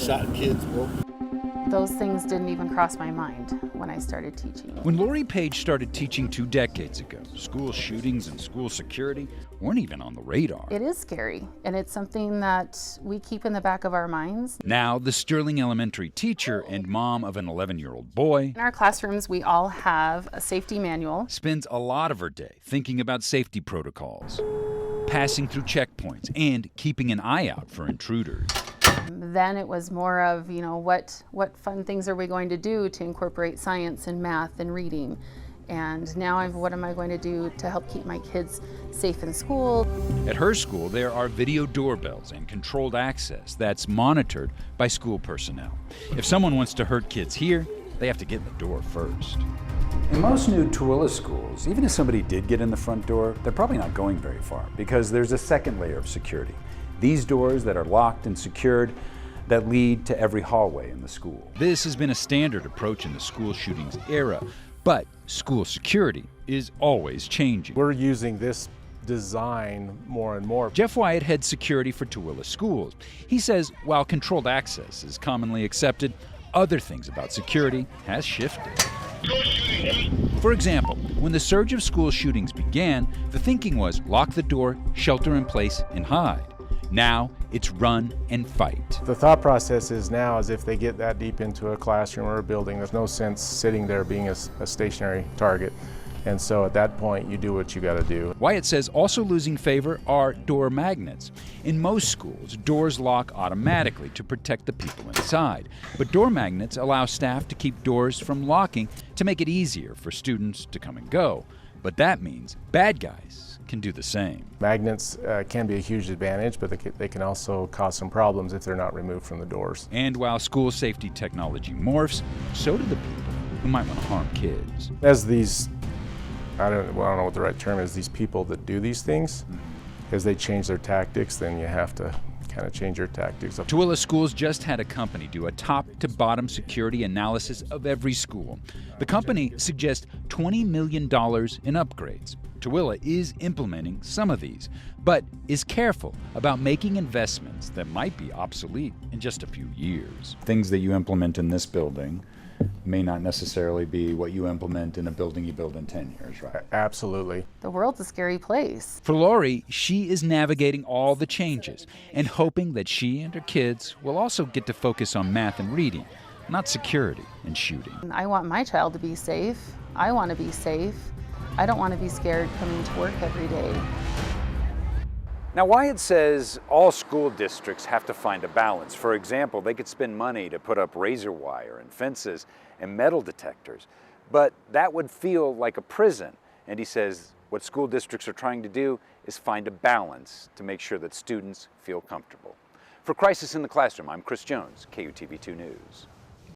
shot kids broke. Those things didn't even cross my mind when I started teaching. When Lori Page started teaching 2 decades ago, school shootings and school security weren't even on the radar. It is scary, and it's something that we keep in the back of our minds. Now, the Sterling Elementary teacher and mom of an 11-year-old boy In our classrooms, we all have a safety manual. spends a lot of her day thinking about safety protocols, passing through checkpoints, and keeping an eye out for intruders. Then it was more of, what fun things are we going to do to incorporate science and math and reading? And now what am I going to do to help keep my kids safe in school? At her school, there are video doorbells and controlled access that's monitored by school personnel. If someone wants to hurt kids here, they have to get in the door first. In most new Tooele schools, even if somebody did get in the front door, they're probably not going very far because there's a second layer of security. These doors that are locked and secured that lead to every hallway in the school. This has been a standard approach in the school shootings era, but school security is always changing. We're using this design more and more. Jeff Wyatt heads security for Tooele schools. He says while controlled access is commonly accepted, other things about security has shifted. For example, when the surge of school shootings began, the thinking was lock the door, shelter in place, and hide. Now, it's run and fight. The thought process is now as if they get that deep into a classroom or a building, there's no sense sitting there being a stationary target. And so at that point, you do what you got to do. Wyatt says also losing favor are door magnets. In most schools, doors lock automatically to protect the people inside. But door magnets allow staff to keep doors from locking to make it easier for students to come and go. But that means bad guys can do the same. Magnets can be a huge advantage, but they can also cause some problems if they're not removed from the doors. And while school safety technology morphs, so do the people who might want to harm kids. As these, I don't know what the right term is, these people that do these things, as they change their tactics, then you have to kind of change your tactics. Tooele Schools just had a company do a top-to-bottom security analysis of every school. The company suggests $20 million in upgrades. Tooele is implementing some of these, but is careful about making investments that might be obsolete in just a few years. Things that you implement in this building may not necessarily be what you implement in a building you build in 10 years, right? Absolutely. The world's a scary place. For Lori, she is navigating all the changes and hoping that she and her kids will also get to focus on math and reading, not security and shooting. I want my child to be safe. I want to be safe. I don't want to be scared coming to work every day. Now, Wyatt says all school districts have to find a balance. For example, they could spend money to put up razor wire and fences and metal detectors, but that would feel like a prison. And he says what school districts are trying to do is find a balance to make sure that students feel comfortable. For Crisis in the Classroom, I'm Chris Jones, KUTV 2 News.